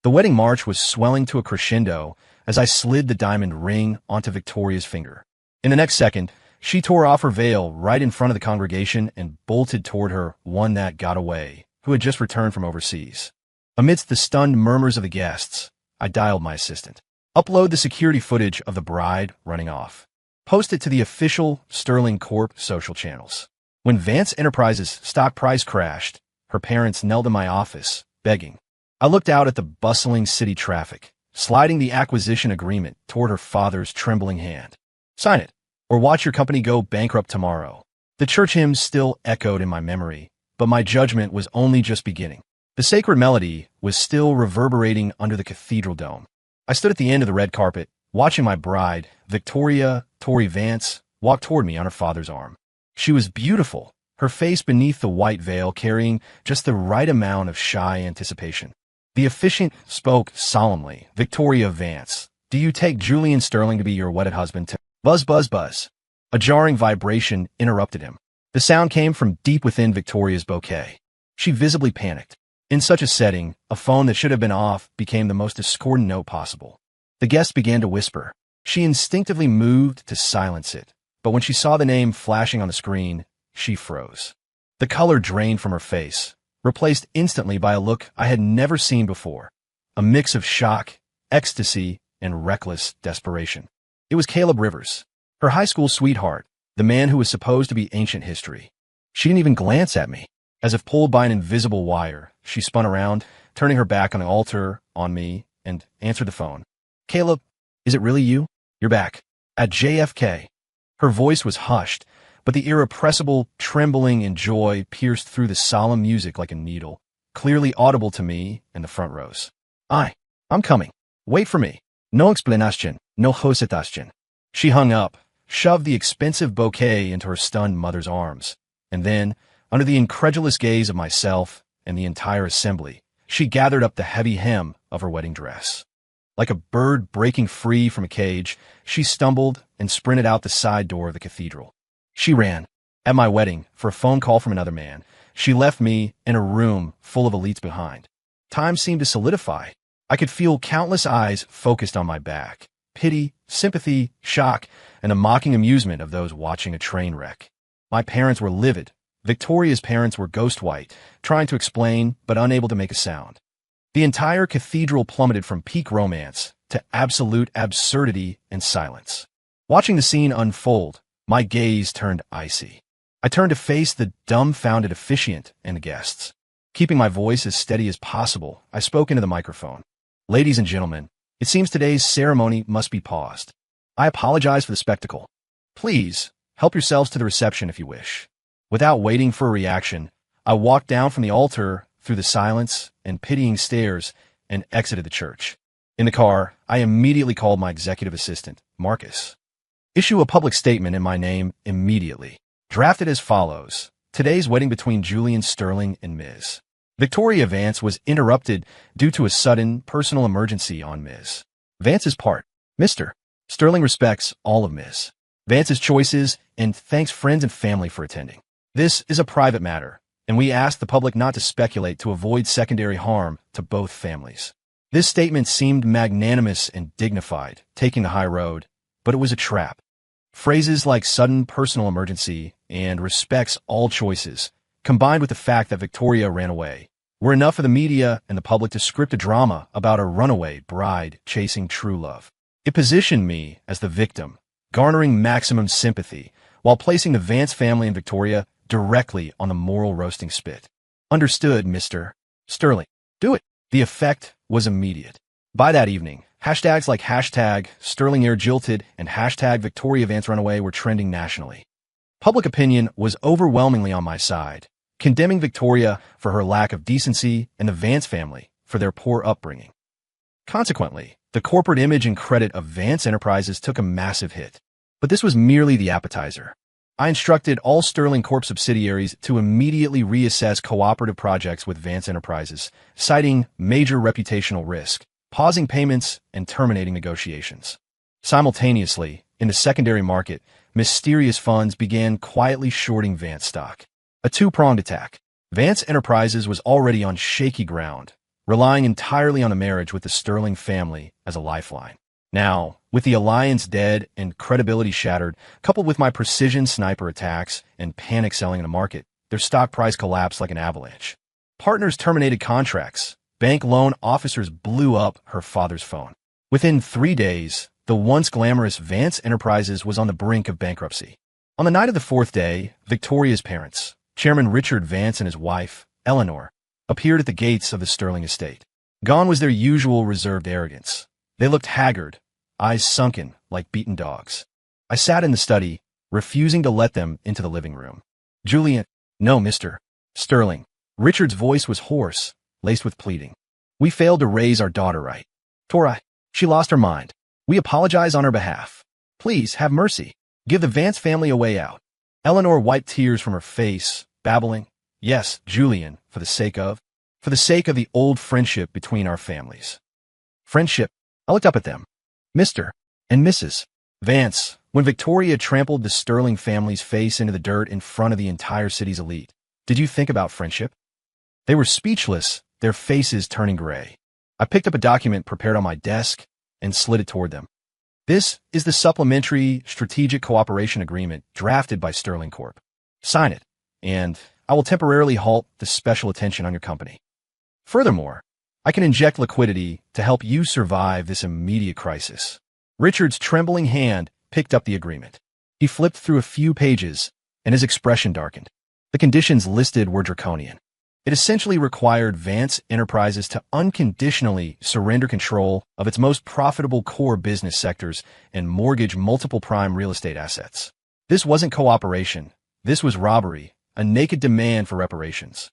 The wedding march was swelling to a crescendo as I slid the diamond ring onto Victoria's finger. In the next second, she tore off her veil right in front of the congregation and bolted toward her one that got away, who had just returned from overseas. Amidst the stunned murmurs of the guests, I dialed my assistant. Upload the security footage of the bride running off. Post it to the official Sterling Corp social channels. When Vance Enterprises' stock price crashed, her parents knelt in my office, begging. I looked out at the bustling city traffic, sliding the acquisition agreement toward her father's trembling hand. Sign it, or watch your company go bankrupt tomorrow. The church hymns still echoed in my memory, but my judgment was only just beginning. The sacred melody was still reverberating under the cathedral dome. I stood at the end of the red carpet, watching my bride, Victoria Tory Vance, walk toward me on her father's arm. She was beautiful, her face beneath the white veil carrying just the right amount of shy anticipation. The officiant spoke solemnly. Victoria Vance, do you take Julian Sterling to be your wedded husband to— Buzz, buzz, buzz. A jarring vibration interrupted him. The sound came from deep within Victoria's bouquet. She visibly panicked. In such a setting, a phone that should have been off became the most discordant note possible. The guest began to whisper. She instinctively moved to silence it, but when she saw the name flashing on the screen, she froze. The color drained from her face, replaced instantly by a look I had never seen before, a mix of shock, ecstasy, and reckless desperation. It was Caleb Rivers, her high school sweetheart, the man who was supposed to be ancient history. She didn't even glance at me. As if pulled by an invisible wire, she spun around, turning her back on the altar, on me, and answered the phone. Caleb, is it really you? You're back. At JFK. Her voice was hushed, but the irrepressible trembling and joy pierced through the solemn music like a needle, clearly audible to me in the front rows. I'm coming. Wait for me. No explanation, no hesitation. She hung up, shoved the expensive bouquet into her stunned mother's arms, and then, under the incredulous gaze of myself and the entire assembly, she gathered up the heavy hem of her wedding dress. Like a bird breaking free from a cage, she stumbled and sprinted out the side door of the cathedral. She ran. At my wedding, for a phone call from another man, she left me in a room full of elites behind. Time seemed to solidify. I could feel countless eyes focused on my back. Pity, sympathy, shock, and the mocking amusement of those watching a train wreck. My parents were livid. Victoria's parents were ghost white, trying to explain but unable to make a sound. The entire cathedral plummeted from peak romance to absolute absurdity and silence. Watching the scene unfold, my gaze turned icy. I turned to face the dumbfounded officiant and the guests. Keeping my voice as steady as possible, I spoke into the microphone. Ladies and gentlemen, it seems today's ceremony must be paused. I apologize for the spectacle. Please, help yourselves to the reception if you wish. Without waiting for a reaction, I walked down from the altar through the silence and pitying stares and exited the church. In the car, I immediately called my executive assistant, Marcus. Issue a public statement in my name immediately. Drafted as follows. Today's wedding between Julian Sterling and Ms. Victoria Vance was interrupted due to a sudden personal emergency on Ms. Vance's part. Mr. Sterling respects all of Ms. Vance's choices and thanks friends and family for attending. This is a private matter, and we ask the public not to speculate to avoid secondary harm to both families. This statement seemed magnanimous and dignified, taking the high road, but it was a trap. Phrases like sudden personal emergency and respects all choices, combined with the fact that Victoria ran away, were enough for the media and the public to script a drama about a runaway bride chasing true love. It positioned me as the victim, garnering maximum sympathy, while placing the Vance family and Victoria directly on the moral roasting spit. Understood, Mr. Sterling. Do it. The effect was immediate. By that evening, hashtags like hashtag Sterling Air Jilted and hashtag Victoria Vance Runaway were trending nationally. Public opinion was overwhelmingly on my side, condemning Victoria for her lack of decency and the Vance family for their poor upbringing. Consequently, the corporate image and credit of Vance Enterprises took a massive hit. But this was merely the appetizer. I instructed all Sterling Corp subsidiaries to immediately reassess cooperative projects with Vance Enterprises, citing major reputational risk, pausing payments, and terminating negotiations. Simultaneously, in the secondary market, mysterious funds began quietly shorting Vance stock. A two-pronged attack. Vance Enterprises was already on shaky ground, relying entirely on the marriage with the Sterling family as a lifeline. Now, with the alliance dead and credibility shattered, coupled with my precision sniper attacks and panic selling in the market, their stock price collapsed like an avalanche. Partners terminated contracts. Bank loan officers blew up her father's phone. Within 3 days, the once glamorous Vance Enterprises was on the brink of bankruptcy. On the night of the 4th day, Victoria's parents, Chairman Richard Vance and his wife, Eleanor, appeared at the gates of the Sterling estate. Gone was their usual reserved arrogance. They looked haggard, eyes sunken like beaten dogs. I sat in the study, refusing to let them into the living room. Julian, no, Mr. Sterling. Richard's voice was hoarse, laced with pleading. We failed to raise our daughter right. Tora, she lost her mind. We apologize on her behalf. Please, have mercy. Give the Vance family a way out. Eleanor wiped tears from her face, babbling, yes, Julian, for the sake of the old friendship between our families. Friendship? I looked up at them. Mr. and Mrs. Vance, when Victoria trampled the Sterling family's face into the dirt in front of the entire city's elite, did you think about friendship? They were speechless, their faces turning gray. I picked up a document prepared on my desk and slid it toward them. This is the Supplementary Strategic Cooperation Agreement drafted by Sterling Corp. Sign it, and I will temporarily halt the special attention on your company. Furthermore, I can inject liquidity to help you survive this immediate crisis. Richard's trembling hand picked up the agreement. He flipped through a few pages, and his expression darkened. The conditions listed were draconian. It essentially required Vance Enterprises to unconditionally surrender control of its most profitable core business sectors and mortgage multiple prime real estate assets. This wasn't cooperation. This was robbery, a naked demand for reparations.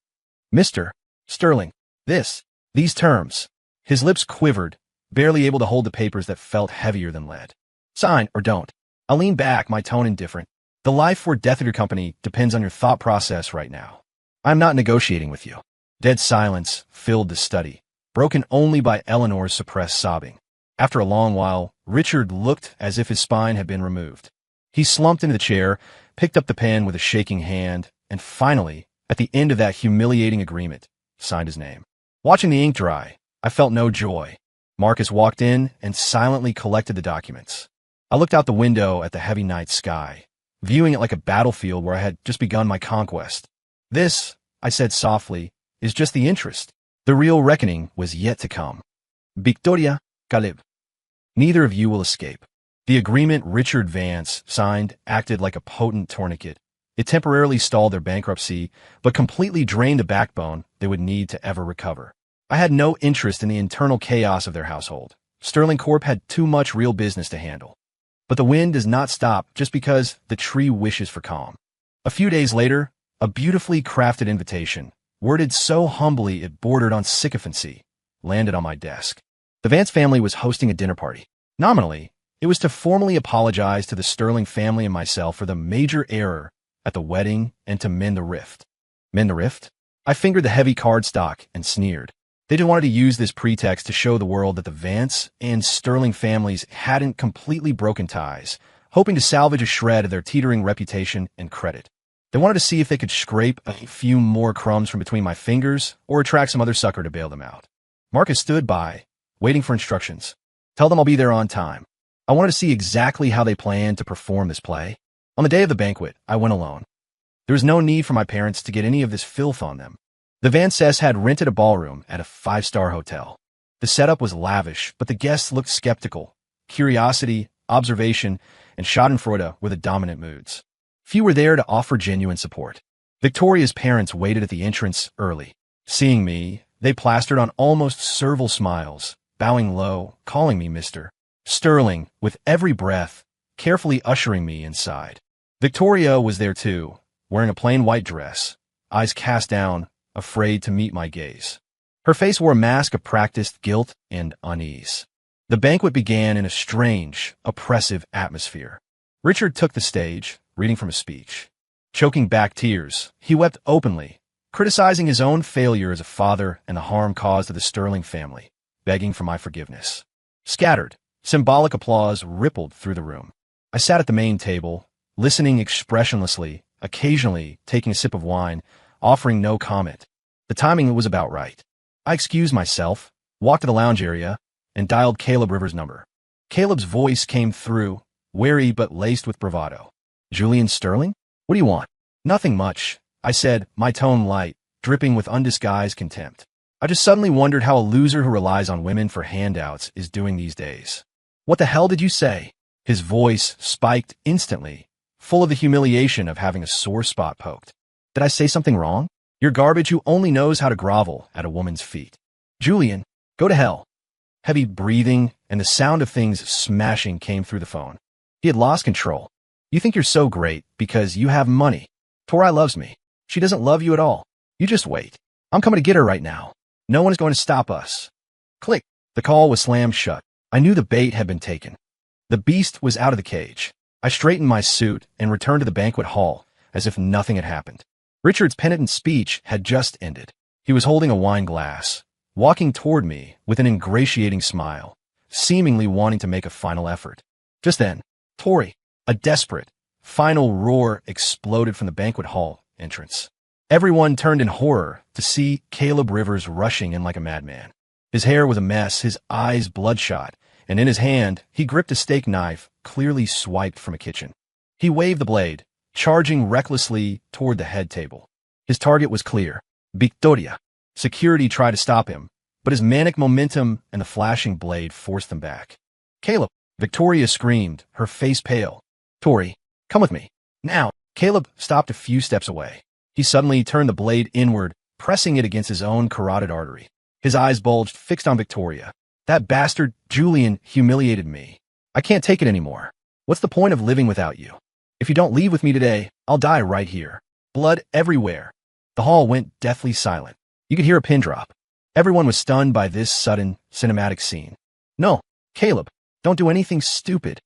Mr. Sterling, these terms. His lips quivered, barely able to hold the papers that felt heavier than lead. Sign or don't. I leaned back, my tone indifferent. The life or death of your company depends on your thought process right now. I'm not negotiating with you. Dead silence filled the study, broken only by Eleanor's suppressed sobbing. After a long while, Richard looked as if his spine had been removed. He slumped into the chair, picked up the pen with a shaking hand, and finally, at the end of that humiliating agreement, signed his name. Watching the ink dry, I felt no joy. Marcus walked in and silently collected the documents. I looked out the window at the heavy night sky, viewing it like a battlefield where I had just begun my conquest. This, I said softly, is just the interest. The real reckoning was yet to come. Victoria, Caleb. Neither of you will escape. The agreement Richard Vance signed acted like a potent tourniquet. It temporarily stalled their bankruptcy, but completely drained the backbone they would need to ever recover. I had no interest in the internal chaos of their household. Sterling Corp had too much real business to handle. But the wind does not stop just because the tree wishes for calm. A few days later, a beautifully crafted invitation, worded so humbly it bordered on sycophancy, landed on my desk. The Vance family was hosting a dinner party. Nominally, it was to formally apologize to the Sterling family and myself for the major error at the wedding and to mend the rift. Mend the rift? I fingered the heavy cardstock and sneered. They just wanted to use this pretext to show the world that the Vance and Sterling families hadn't completely broken ties, hoping to salvage a shred of their teetering reputation and credit. They wanted to see if they could scrape a few more crumbs from between my fingers or attract some other sucker to bail them out. Marcus stood by, waiting for instructions. Tell them I'll be there on time. I wanted to see exactly how they planned to perform this play. On the day of the banquet, I went alone. There was no need for my parents to get any of this filth on them. The Vances had rented a ballroom at a 5-star hotel. The setup was lavish, but the guests looked skeptical. Curiosity, observation, and schadenfreude were the dominant moods. Few were there to offer genuine support. Victoria's parents waited at the entrance early. Seeing me, they plastered on almost servile smiles, bowing low, calling me Mr. Sterling with every breath, carefully ushering me inside. Victoria was there too, wearing a plain white dress, eyes cast down, afraid to meet my gaze. Her face wore a mask of practiced guilt and unease. The banquet began in a strange, oppressive atmosphere. Richard took the stage, reading from a speech. Choking back tears, he wept openly, criticizing his own failure as a father and the harm caused to the Sterling family, begging for my forgiveness. Scattered, symbolic applause rippled through the room. I sat at the main table, listening expressionlessly, occasionally taking a sip of wine, offering no comment. The timing was about right. I excused myself, walked to the lounge area, and dialed Caleb Rivers' number. Caleb's voice came through, wary but laced with bravado. Julian Sterling? What do you want? Nothing much, I said, my tone light, dripping with undisguised contempt. I just suddenly wondered how a loser who relies on women for handouts is doing these days. What the hell did you say? His voice spiked instantly, full of the humiliation of having a sore spot poked. Did I say something wrong? You're garbage who only knows how to grovel at a woman's feet. Julian, go to hell. Heavy breathing and the sound of things smashing came through the phone. He had lost control. You think you're so great because you have money. Tori loves me. She doesn't love you at all. You just wait. I'm coming to get her right now. No one is going to stop us. Click. The call was slammed shut. I knew the bait had been taken. The beast was out of the cage. I straightened my suit and returned to the banquet hall as if nothing had happened. Richard's penitent speech had just ended. He was holding a wine glass, walking toward me with an ingratiating smile, seemingly wanting to make a final effort. Just then, Tori, a desperate, final roar exploded from the banquet hall entrance. Everyone turned in horror to see Caleb Rivers rushing in like a madman. His hair was a mess, his eyes bloodshot, and in his hand, he gripped a steak knife clearly swiped from a kitchen. He waved the blade, charging recklessly toward the head table. His target was clear. Victoria. Security tried to stop him, but his manic momentum and the flashing blade forced them back. Caleb. Victoria screamed, her face pale. Tori, come with me. Now. Caleb stopped a few steps away. He suddenly turned the blade inward, pressing it against his own carotid artery. His eyes bulged, fixed on Victoria. That bastard, Julian, humiliated me. I can't take it anymore. What's the point of living without you? If you don't leave with me today, I'll die right here. Blood everywhere. The hall went deathly silent. You could hear a pin drop. Everyone was stunned by this sudden, cinematic scene. No, Caleb, don't do anything stupid.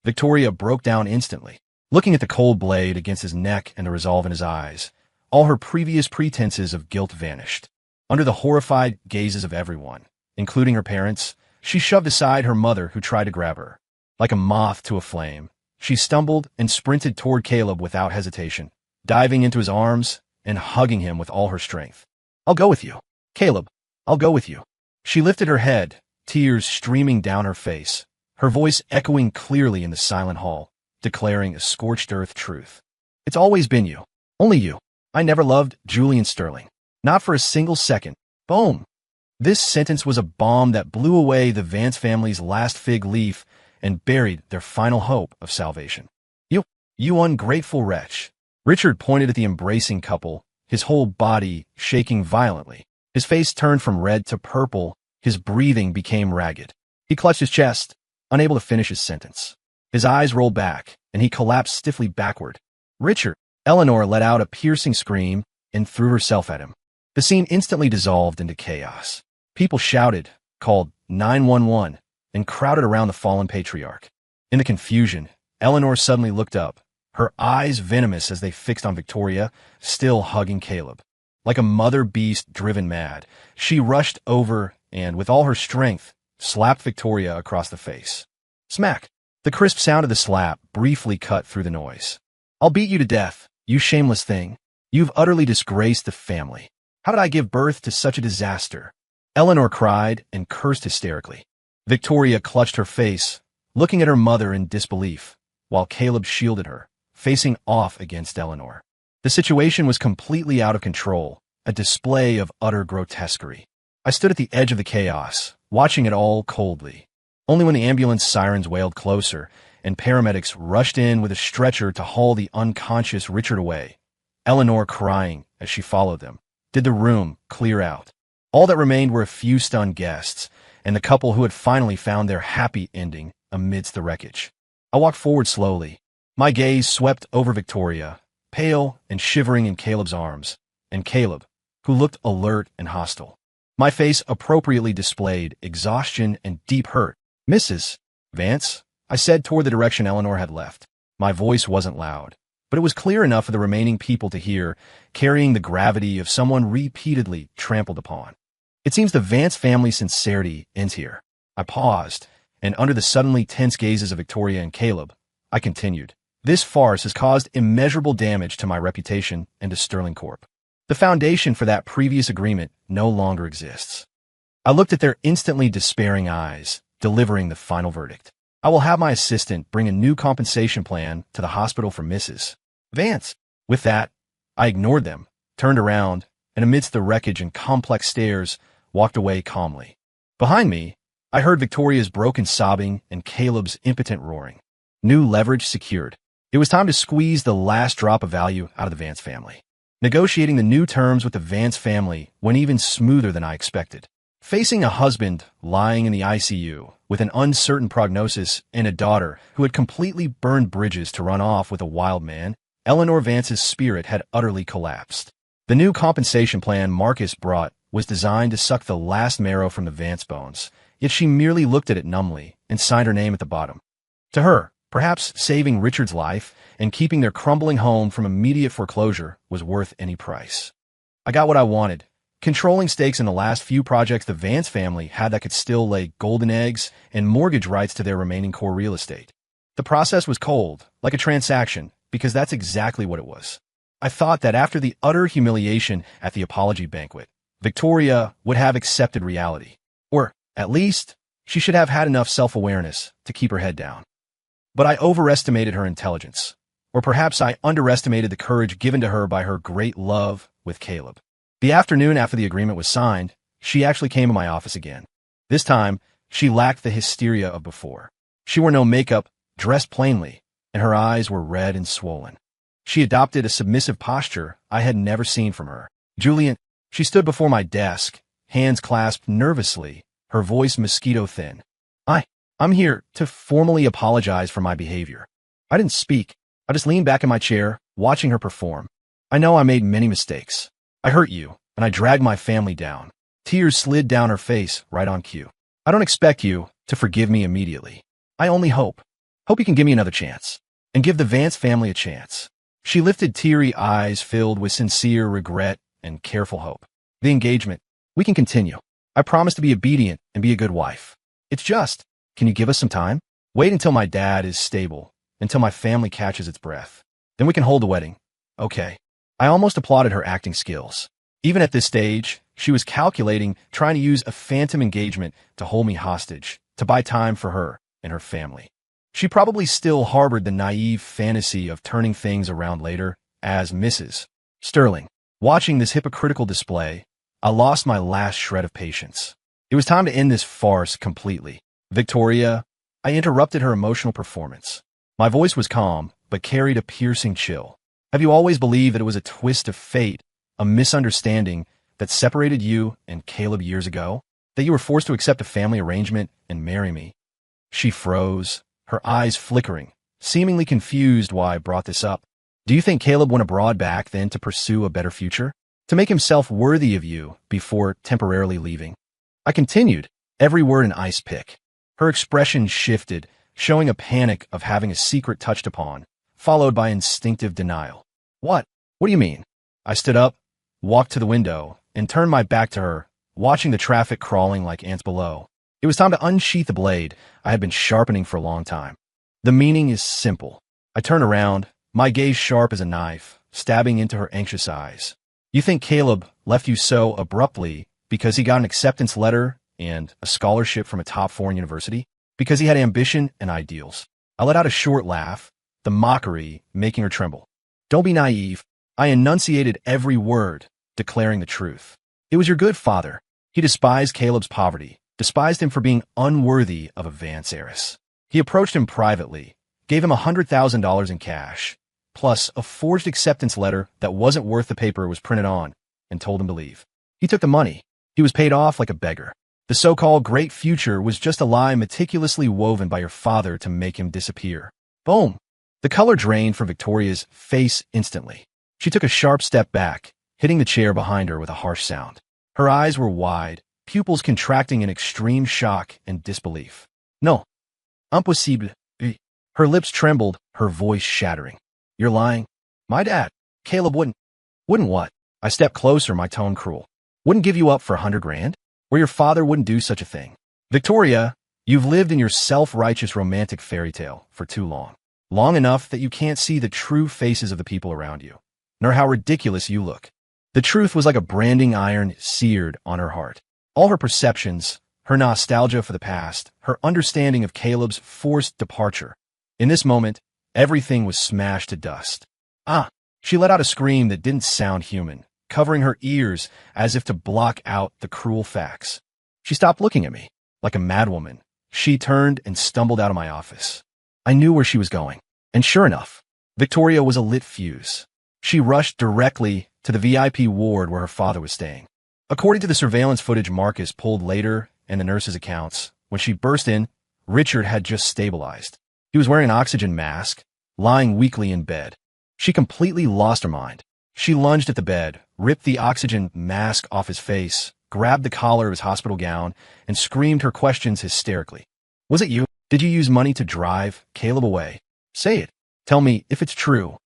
Victoria broke down instantly, looking at the cold blade against his neck and the resolve in his eyes. All her previous pretenses of guilt vanished. Under the horrified gazes of everyone, including her parents, she shoved aside her mother who tried to grab her. Like a moth to a flame, she stumbled and sprinted toward Caleb without hesitation, diving into his arms and hugging him with all her strength. I'll go with you. Caleb, I'll go with you. She lifted her head, tears streaming down her face, her voice echoing clearly in the silent hall, declaring a scorched earth truth. It's always been you. Only you. I never loved Julian Sterling. Not for a single second. Boom. This sentence was a bomb that blew away the Vance family's last fig leaf and buried their final hope of salvation. You ungrateful wretch. Richard pointed at the embracing couple, his whole body shaking violently. His face turned from red to purple, his breathing became ragged. He clutched his chest, unable to finish his sentence. His eyes rolled back, and he collapsed stiffly backward. Richard. Eleanor let out a piercing scream and threw herself at him. The scene instantly dissolved into chaos. People shouted, called 911, and crowded around the fallen patriarch. In the confusion, Eleanor suddenly looked up, her eyes venomous as they fixed on Victoria, still hugging Caleb. Like a mother beast driven mad, she rushed over and, with all her strength, slapped Victoria across the face. Smack! The crisp sound of the slap briefly cut through the noise. I'll beat you to death, you shameless thing. You've utterly disgraced the family. How did I give birth to such a disaster? Eleanor cried and cursed hysterically. Victoria clutched her face, looking at her mother in disbelief, while Caleb shielded her, facing off against Eleanor. The situation was completely out of control, a display of utter grotesquerie. I stood at the edge of the chaos, watching it all coldly. Only when the ambulance sirens wailed closer and paramedics rushed in with a stretcher to haul the unconscious Richard away, Eleanor crying as she followed them, did the room clear out. All that remained were a few stunned guests and the couple who had finally found their happy ending amidst the wreckage. I walked forward slowly. My gaze swept over Victoria, pale and shivering in Caleb's arms, and Caleb, who looked alert and hostile. My face appropriately displayed exhaustion and deep hurt. Mrs. Vance, I said toward the direction Eleanor had left. My voice wasn't loud, but it was clear enough for the remaining people to hear, carrying the gravity of someone repeatedly trampled upon. It seems the Vance family's sincerity ends here. I paused, and under the suddenly tense gazes of Victoria and Caleb, I continued. This farce has caused immeasurable damage to my reputation and to Sterling Corp. The foundation for that previous agreement no longer exists. I looked at their instantly despairing eyes, delivering the final verdict. I will have my assistant bring a new compensation plan to the hospital for Mrs. Vance. With that, I ignored them, turned around, and amidst the wreckage and complex stares, walked away calmly. Behind me, I heard Victoria's broken sobbing and Caleb's impotent roaring. New leverage secured. It was time to squeeze the last drop of value out of the Vance family. Negotiating the new terms with the Vance family went even smoother than I expected. Facing a husband lying in the ICU with an uncertain prognosis and a daughter who had completely burned bridges to run off with a wild man, Eleanor Vance's spirit had utterly collapsed. The new compensation plan Marcus brought was designed to suck the last marrow from the Vance bones, yet she merely looked at it numbly and signed her name at the bottom. To her, perhaps saving Richard's life and keeping their crumbling home from immediate foreclosure was worth any price. I got what I wanted. Controlling stakes in the last few projects the Vance family had that could still lay golden eggs and mortgage rights to their remaining core real estate. The process was cold, like a transaction, because that's exactly what it was. I thought that after the utter humiliation at the apology banquet, Victoria would have accepted reality. Or, at least, she should have had enough self-awareness to keep her head down. But I overestimated her intelligence. Or perhaps I underestimated the courage given to her by her great love with Caleb. The afternoon after the agreement was signed, she actually came to my office again. This time, she lacked the hysteria of before. She wore no makeup, dressed plainly, and her eyes were red and swollen. She adopted a submissive posture I had never seen from her. Julian, she stood before my desk, hands clasped nervously, her voice mosquito-thin. I'm here to formally apologize for my behavior. I didn't speak. I just leaned back in my chair, watching her perform. I know I made many mistakes. I hurt you, and I dragged my family down. Tears slid down her face right on cue. I don't expect you to forgive me immediately. I only hope you can give me another chance, and give the Vance family a chance. She lifted teary eyes filled with sincere regret and careful hope. The engagement. We can continue. I promise to be obedient and be a good wife. It's just, can you give us some time? Wait until my dad is stable, until my family catches its breath. Then we can hold the wedding. Okay. I almost applauded her acting skills. Even at this stage, she was calculating, trying to use a phantom engagement to hold me hostage, to buy time for her and her family. She probably still harbored the naive fantasy of turning things around later as Mrs. Sterling. Watching this hypocritical display, I lost my last shred of patience. It was time to end this farce completely. Victoria, I interrupted her emotional performance. My voice was calm, but carried a piercing chill. Have you always believed that it was a twist of fate, a misunderstanding that separated you and Caleb years ago? That you were forced to accept a family arrangement and marry me? She froze, her eyes flickering, seemingly confused why I brought this up. Do you think Caleb went abroad back then to pursue a better future? To make himself worthy of you before temporarily leaving? I continued, every word an ice pick. Her expression shifted, showing a panic of having a secret touched upon, followed by instinctive denial. What? What do you mean? I stood up, walked to the window, and turned my back to her, watching the traffic crawling like ants below. It was time to unsheath the blade I had been sharpening for a long time. The meaning is simple. I turned around, my gaze sharp as a knife, stabbing into her anxious eyes. You think Caleb left you so abruptly because he got an acceptance letter and a scholarship from a top foreign university? Because he had ambition and ideals? I let out a short laugh, the mockery making her tremble. Don't be naive. I enunciated every word, declaring the truth. It was your good father. He despised Caleb's poverty, despised him for being unworthy of a Vance heiress. He approached him privately, gave him $100,000 in cash, plus a forged acceptance letter that wasn't worth the paper it was printed on, and told him to leave. He took the money. He was paid off like a beggar. The so-called great future was just a lie meticulously woven by your father to make him disappear. Boom! The color drained from Victoria's face instantly. She took a sharp step back, hitting the chair behind her with a harsh sound. Her eyes were wide, pupils contracting in extreme shock and disbelief. No. Impossible. Her lips trembled, her voice shattering. You're lying. My dad, Caleb wouldn't. Wouldn't what? I stepped closer, my tone cruel. Wouldn't give you up for $100,000? Or your father wouldn't do such a thing. Victoria, you've lived in your self-righteous romantic fairy tale for too long. Long enough that you can't see the true faces of the people around you, nor how ridiculous you look. The truth was like a branding iron seared on her heart. All her perceptions, her nostalgia for the past, her understanding of Caleb's forced departure. In this moment, everything was smashed to dust. Ah! She let out a scream that didn't sound human, covering her ears as if to block out the cruel facts. She stopped looking at me. Like a madwoman, she turned and stumbled out of my office. I knew where she was going. And sure enough, Victoria was a lit fuse. She rushed directly to the VIP ward where her father was staying. According to the surveillance footage Marcus pulled later and the nurse's accounts, when she burst in, Richard had just stabilized. He was wearing an oxygen mask, lying weakly in bed. She completely lost her mind. She lunged at the bed, ripped the oxygen mask off his face, grabbed the collar of his hospital gown, and screamed her questions hysterically. Was it you? Did you use money to drive Caleb away? Say it. Tell me if it's true.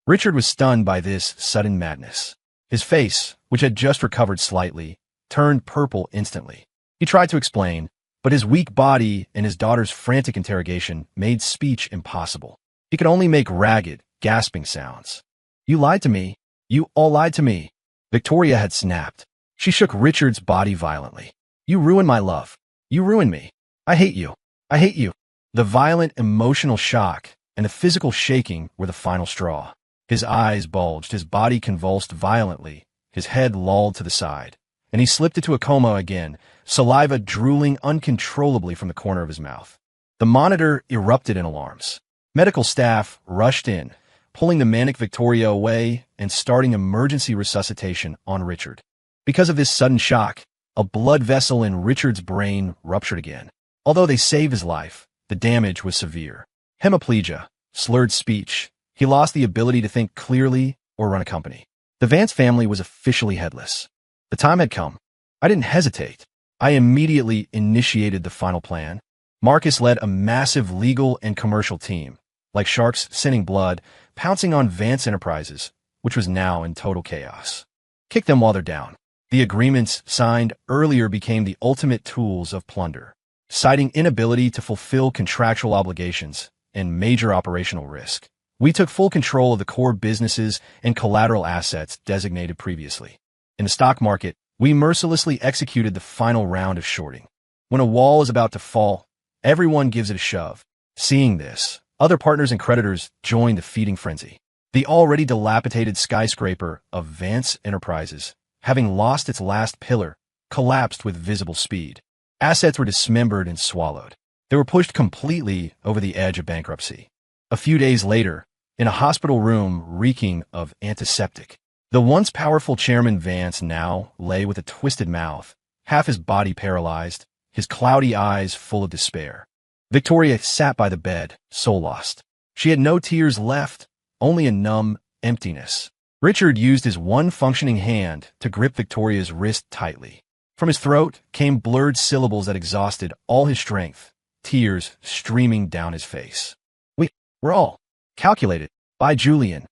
Richard was stunned by this sudden madness. His face, which had just recovered slightly, turned purple instantly. He tried to explain, but his weak body and his daughter's frantic interrogation made speech impossible. He could only make ragged, gasping sounds. You lied to me. You all lied to me. Victoria had snapped. She shook Richard's body violently. You ruined my love. You ruined me. I hate you. I hate you. The violent emotional shock and the physical shaking were the final straw. His eyes bulged, his body convulsed violently, his head lolled to the side, and he slipped into a coma again, saliva drooling uncontrollably from the corner of his mouth. The monitor erupted in alarms. Medical staff rushed in, pulling the manic Victoria away and starting emergency resuscitation on Richard. Because of this sudden shock, a blood vessel in Richard's brain ruptured again. Although they saved his life, the damage was severe. Hemiplegia, slurred speech. He lost the ability to think clearly or run a company. The Vance family was officially headless. The time had come. I didn't hesitate. I immediately initiated the final plan. Marcus led a massive legal and commercial team, like sharks scenting blood, pouncing on Vance Enterprises, which was now in total chaos. Kick them while they're down. The agreements signed earlier became the ultimate tools of plunder, citing inability to fulfill contractual obligations and major operational risk. We took full control of the core businesses and collateral assets designated previously. In the stock market, we mercilessly executed the final round of shorting. When a wall is about to fall, everyone gives it a shove. Seeing this, other partners and creditors joined the feeding frenzy. The already dilapidated skyscraper of Vance Enterprises, having lost its last pillar, collapsed with visible speed. Assets were dismembered and swallowed. They were pushed completely over the edge of bankruptcy. A few days later, in a hospital room reeking of antiseptic, the once powerful Chairman Vance now lay with a twisted mouth, half his body paralyzed, his cloudy eyes full of despair. Victoria sat by the bed, soul lost. She had no tears left, only a numb emptiness. Richard used his one functioning hand to grip Victoria's wrist tightly. From his throat came blurred syllables that exhausted all his strength, tears streaming down his face. We're all calculated by Julian.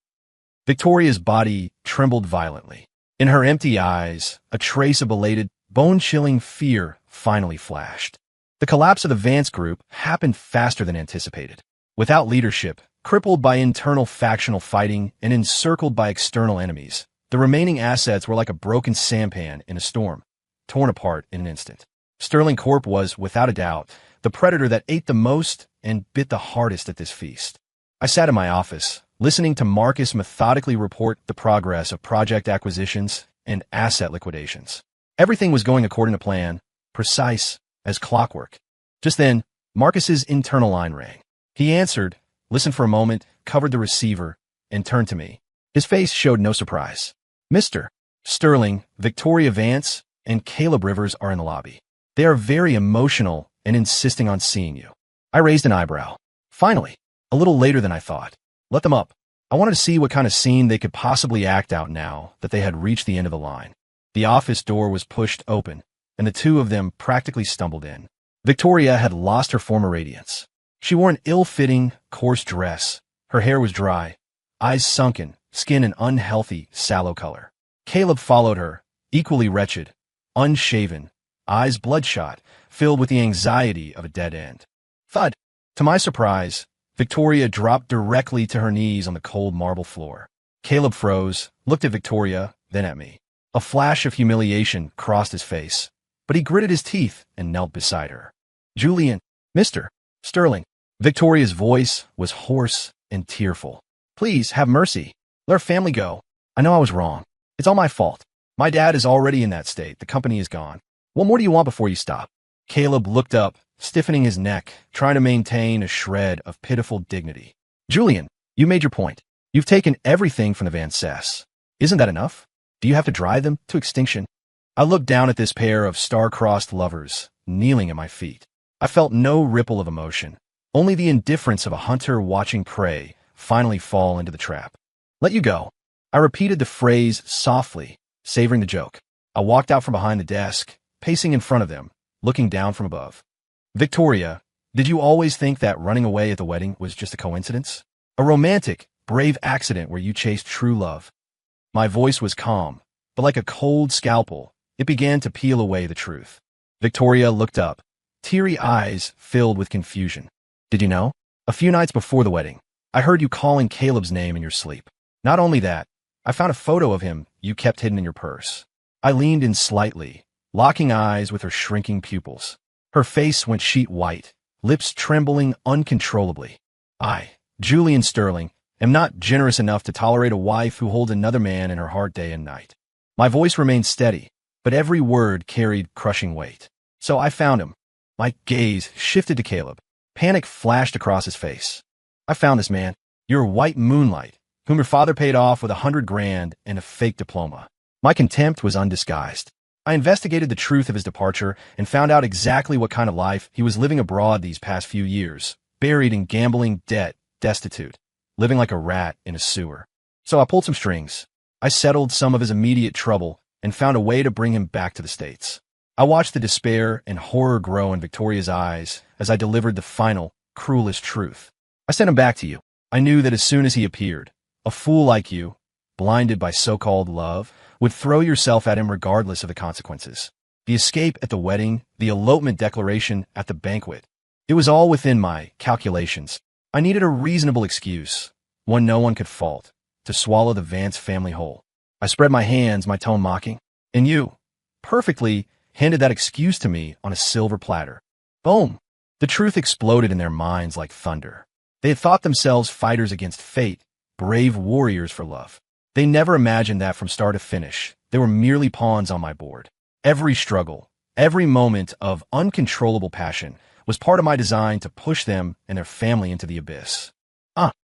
Victoria's body trembled violently. In her empty eyes, a trace of belated, bone-chilling fear finally flashed. The collapse of the Vance Group happened faster than anticipated. Without leadership, crippled by internal factional fighting and encircled by external enemies, the remaining assets were like a broken sampan in a storm, torn apart in an instant. Sterling Corp was, without a doubt, the predator that ate the most and bit the hardest at this feast. I sat in my office, listening to Marcus methodically report the progress of project acquisitions and asset liquidations. Everything was going according to plan, precise as clockwork. Just then, Marcus's internal line rang. He answered, listened for a moment, covered the receiver, and turned to me. His face showed no surprise. Mr. Sterling, Victoria Vance, and Caleb Rivers are in the lobby. They are very emotional and insisting on seeing you. I raised an eyebrow. Finally, a little later than I thought. Let them up. I wanted to see what kind of scene they could possibly act out now that they had reached the end of the line. The office door was pushed open, and the two of them practically stumbled in. Victoria had lost her former radiance. She wore an ill-fitting, coarse dress. Her hair was dry, eyes sunken, skin an unhealthy, sallow color. Caleb followed her, equally wretched, unshaven, eyes bloodshot, filled with the anxiety of a dead end. Thud! To my surprise, Victoria dropped directly to her knees on the cold marble floor. Caleb froze, looked at Victoria, then at me. A flash of humiliation crossed his face, but he gritted his teeth and knelt beside her. Julian, Mr. Sterling. Victoria's voice was hoarse and tearful. Please, have mercy. Let our family go. I know I was wrong. It's all my fault. My dad is already in that state. The company is gone. What more do you want before you stop? Caleb looked up, stiffening his neck, trying to maintain a shred of pitiful dignity. Julian, you made your point. You've taken everything from the Van Cess. Isn't that enough? Do you have to drive them to extinction? I looked down at this pair of star-crossed lovers, kneeling at my feet. I felt no ripple of emotion, only the indifference of a hunter watching prey finally fall into the trap. Let you go. I repeated the phrase softly, savoring the joke. I walked out from behind the desk, pacing in front of them, looking down from above. Victoria, did you always think that running away at the wedding was just a coincidence? A romantic, brave accident where you chased true love? My voice was calm, but like a cold scalpel, it began to peel away the truth. Victoria looked up, teary eyes filled with confusion. Did you know? A few nights before the wedding, I heard you calling Caleb's name in your sleep. Not only that, I found a photo of him you kept hidden in your purse. I leaned in slightly, locking eyes with her shrinking pupils. Her face went sheet white, lips trembling uncontrollably. I, Julian Sterling, am not generous enough to tolerate a wife who holds another man in her heart day and night. My voice remained steady, but every word carried crushing weight. So I found him. My gaze shifted to Caleb. Panic flashed across his face. I found this man, your white moonlight, whom your father paid off with $100,000 and a fake diploma. My contempt was undisguised. I investigated the truth of his departure and found out exactly what kind of life he was living abroad these past few years, buried in gambling, debt, destitute, living like a rat in a sewer. So I pulled some strings. I settled some of his immediate trouble and found a way to bring him back to the States. I watched the despair and horror grow in Victoria's eyes as I delivered the final, cruelest truth. I sent him back to you. I knew that as soon as he appeared, a fool like you, blinded by so-called love, would throw yourself at him regardless of the consequences. The escape at the wedding, the elopement declaration at the banquet. It was all within my calculations. I needed a reasonable excuse, one no one could fault, to swallow the Vance family whole. I spread my hands, my tone mocking, and you, perfectly, handed that excuse to me on a silver platter. Boom! The truth exploded in their minds like thunder. They had thought themselves fighters against fate, brave warriors for love. They never imagined that from start to finish, they were merely pawns on my board. Every struggle, every moment of uncontrollable passion was part of my design to push them and their family into the abyss.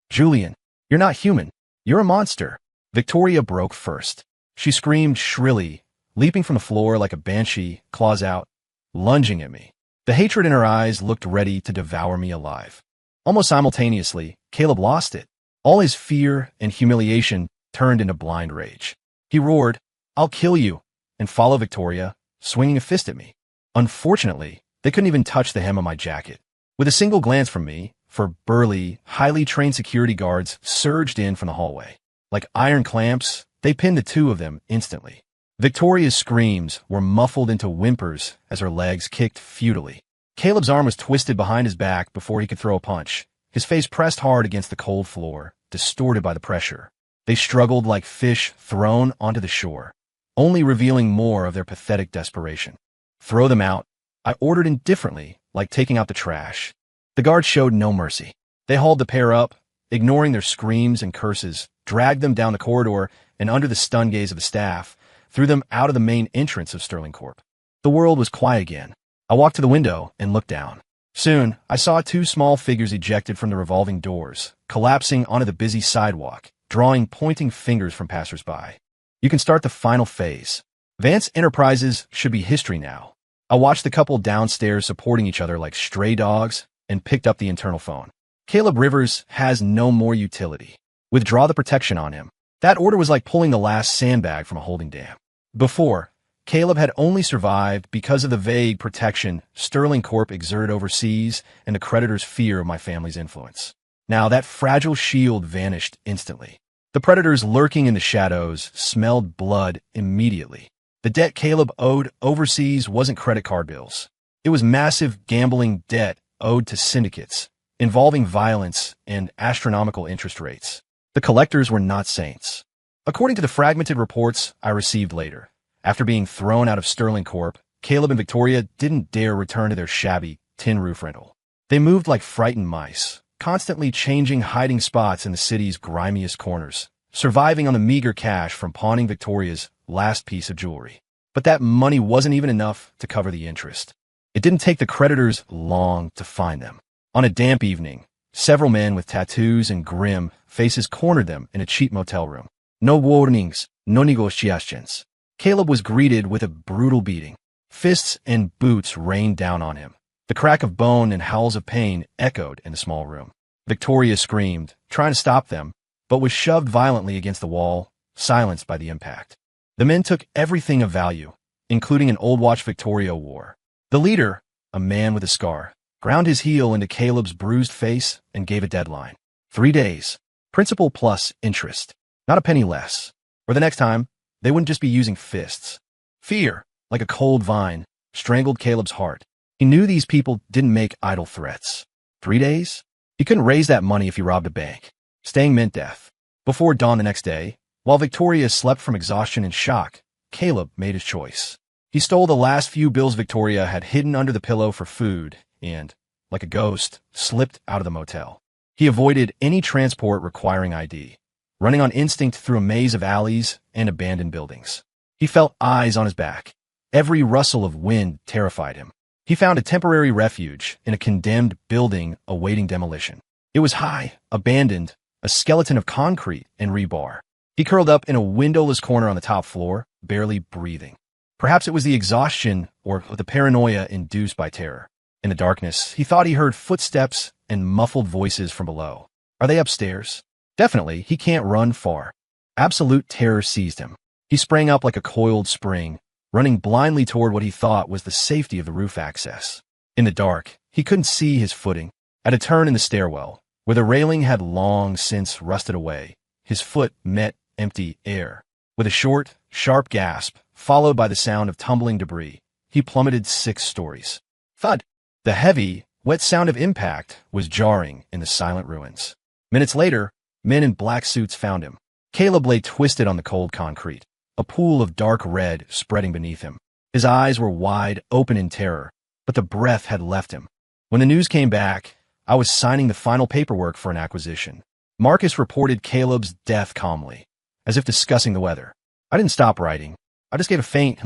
Julian, you're not human. You're a monster. Victoria broke first. She screamed shrilly, leaping from the floor like a banshee, claws out, lunging at me. The hatred in her eyes looked ready to devour me alive. Almost simultaneously, Caleb lost it. All his fear and humiliation turned into blind rage. He roared, "I'll kill you," and followed Victoria, swinging a fist at me. Unfortunately, they couldn't even touch the hem of my jacket. With a single glance from me, four burly, highly trained security guards surged in from the hallway. Like iron clamps, they pinned the two of them instantly. Victoria's screams were muffled into whimpers as her legs kicked futilely. Caleb's arm was twisted behind his back before he could throw a punch, his face pressed hard against the cold floor, distorted by the pressure. They struggled like fish thrown onto the shore, only revealing more of their pathetic desperation. Throw them out, I ordered indifferently, like taking out the trash. The guards showed no mercy. They hauled the pair up, ignoring their screams and curses, dragged them down the corridor and under the stunned gaze of the staff, threw them out of the main entrance of Sterling Corp. The world was quiet again. I walked to the window and looked down. Soon, I saw two small figures ejected from the revolving doors, collapsing onto the busy sidewalk, drawing pointing fingers from passersby. You can start the final phase. Vance Enterprises should be history now. I watched the couple downstairs supporting each other like stray dogs and picked up the internal phone. Caleb Rivers has no more utility. Withdraw the protection on him. That order was like pulling the last sandbag from a holding dam. Before, Caleb had only survived because of the vague protection Sterling Corp exerted overseas and the creditors' fear of my family's influence. Now that fragile shield vanished instantly. The predators lurking in the shadows smelled blood immediately. The debt Caleb owed overseas wasn't credit card bills. It was massive gambling debt owed to syndicates, involving violence and astronomical interest rates. The collectors were not saints. According to the fragmented reports I received later, after being thrown out of Sterling Corp, Caleb and Victoria didn't dare return to their shabby tin roof rental. They moved like frightened mice, constantly changing hiding spots in the city's grimiest corners, surviving on the meager cash from pawning Victoria's last piece of jewelry. But that money wasn't even enough to cover the interest. It didn't take the creditors long to find them. On a damp evening, several men with tattoos and grim faces cornered them in a cheap motel room. No warnings, no negotiations. Caleb was greeted with a brutal beating. Fists and boots rained down on him. The crack of bone and howls of pain echoed in the small room. Victoria screamed, trying to stop them, but was shoved violently against the wall, silenced by the impact. The men took everything of value, including an old watch Victoria wore. The leader, a man with a scar, ground his heel into Caleb's bruised face and gave a deadline. 3 days. Principal plus interest. Not a penny less. Or the next time, they wouldn't just be using fists. Fear, like a cold vine, strangled Caleb's heart. He knew these people didn't make idle threats. 3 days? He couldn't raise that money if he robbed a bank. Staying meant death. Before dawn the next day, while Victoria slept from exhaustion and shock, Caleb made his choice. He stole the last few bills Victoria had hidden under the pillow for food and, like a ghost, slipped out of the motel. He avoided any transport requiring ID, running on instinct through a maze of alleys and abandoned buildings. He felt eyes on his back. Every rustle of wind terrified him. He found a temporary refuge in a condemned building awaiting demolition. It was high, abandoned, a skeleton of concrete and rebar. He curled up in a windowless corner on the top floor, barely breathing. Perhaps it was the exhaustion or the paranoia induced by terror. In the darkness, he thought he heard footsteps and muffled voices from below. Are they upstairs? Definitely, he can't run far. Absolute terror seized him. He sprang up like a coiled spring, running blindly toward what he thought was the safety of the roof access. In the dark, he couldn't see his footing. At a turn in the stairwell, where the railing had long since rusted away, his foot met empty air. With a short, sharp gasp, followed by the sound of tumbling debris, he plummeted 6 stories. Thud! The heavy, wet sound of impact was jarring in the silent ruins. Minutes later, men in black suits found him. Caleb lay twisted on the cold concrete, a pool of dark red spreading beneath him. His eyes were wide open in terror, but the breath had left him. When the news came back, I was signing the final paperwork for an acquisition. Marcus reported Caleb's death calmly, as if discussing the weather. I didn't stop writing. I just gave a faint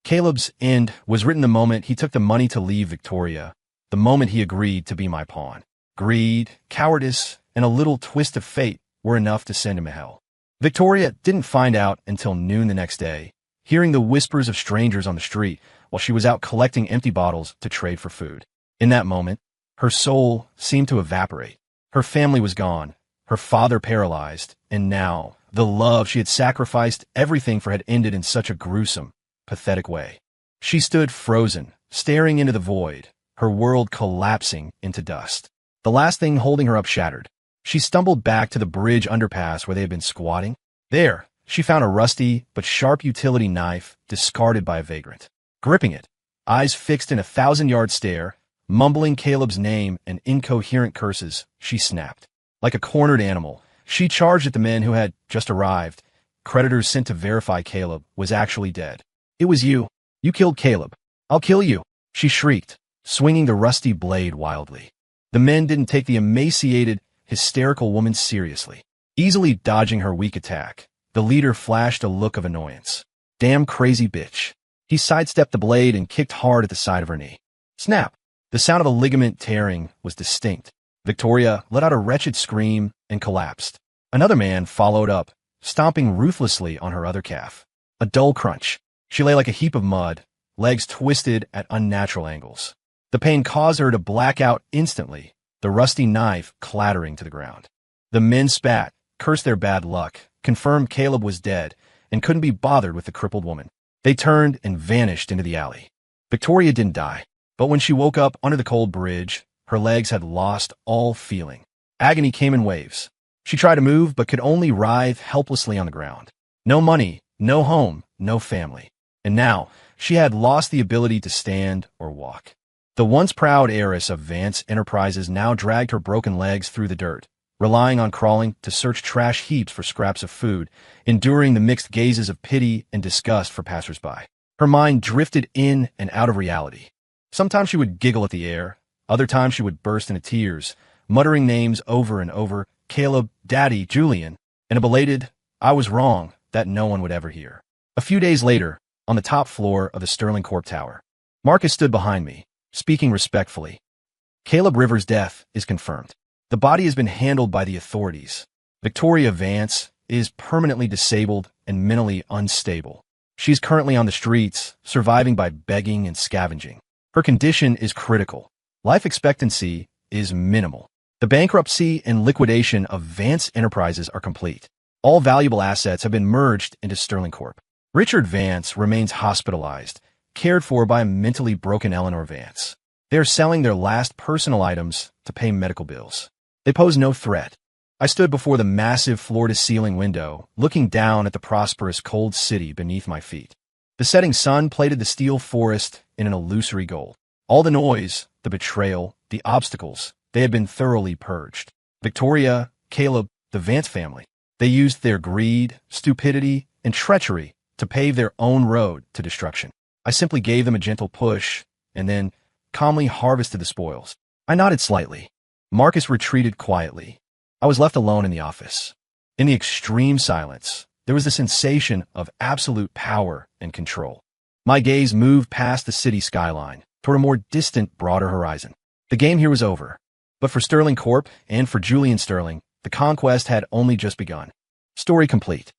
Caleb's end was written the moment he took the money to leave Victoria, the moment he agreed to be my pawn. Greed, cowardice, and a little twist of fate were enough to send him to hell. Victoria didn't find out until noon the next day, hearing the whispers of strangers on the street while she was out collecting empty bottles to trade for food. In that moment, her soul seemed to evaporate. Her family was gone, her father paralyzed, and now the love she had sacrificed everything for had ended in such a gruesome, pathetic way. She stood frozen, staring into the void, her world collapsing into dust. The last thing holding her up shattered. She stumbled back to the bridge underpass where they had been squatting. There, she found a rusty but sharp utility knife discarded by a vagrant. Gripping it, eyes fixed in a 1,000-yard stare, mumbling Caleb's name and incoherent curses, she snapped. Like a cornered animal, she charged at the men who had just arrived. Creditors sent to verify Caleb was actually dead. It was you. You killed Caleb. I'll kill you, she shrieked, swinging the rusty blade wildly. The men didn't take the emaciated, hysterical woman seriously. Easily dodging her weak attack, the leader flashed a look of annoyance. Damn crazy bitch. He sidestepped the blade and kicked hard at the side of her knee. Snap! The sound of a ligament tearing was distinct. Victoria let out a wretched scream and collapsed. Another man followed up, stomping ruthlessly on her other calf. A dull crunch. She lay like a heap of mud, legs twisted at unnatural angles. The pain caused her to black out instantly, the rusty knife clattering to the ground. The men spat, cursed their bad luck, confirmed Caleb was dead, and couldn't be bothered with the crippled woman. They turned and vanished into the alley. Victoria didn't die, but when she woke up under the cold bridge, her legs had lost all feeling. Agony came in waves. She tried to move, but could only writhe helplessly on the ground. No money, no home, no family. And now, she had lost the ability to stand or walk. The once proud heiress of Vance Enterprises now dragged her broken legs through the dirt, relying on crawling to search trash heaps for scraps of food, enduring the mixed gazes of pity and disgust for passersby. Her mind drifted in and out of reality. Sometimes she would giggle at the air, other times she would burst into tears, muttering names over and over, Caleb, Daddy, Julian, and a belated, I was wrong, that no one would ever hear. A few days later, on the top floor of the Sterling Corp Tower, Marcus stood behind me, speaking respectfully. Caleb Rivers' death is confirmed. The body has been handled by the authorities. Victoria Vance is permanently disabled and mentally unstable. She's currently on the streets, surviving by begging and scavenging. Her condition is critical. Life expectancy is minimal. The bankruptcy and liquidation of Vance Enterprises are complete. All valuable assets have been merged into Sterling Corp. Richard Vance remains hospitalized, cared for by a mentally broken Eleanor Vance. They are selling their last personal items to pay medical bills. They pose no threat. I stood before the massive floor-to-ceiling window, looking down at the prosperous cold city beneath my feet. The setting sun plated the steel forest in an illusory gold. All the noise, the betrayal, the obstacles, they had been thoroughly purged. Victoria, Caleb, the Vance family, they used their greed, stupidity, and treachery to pave their own road to destruction. I simply gave them a gentle push, and then calmly harvested the spoils. I nodded slightly. Marcus retreated quietly. I was left alone in the office. In the extreme silence, there was the sensation of absolute power and control. My gaze moved past the city skyline, toward a more distant, broader horizon. The game here was over. But for Sterling Corp. and for Julian Sterling, the conquest had only just begun. Story complete.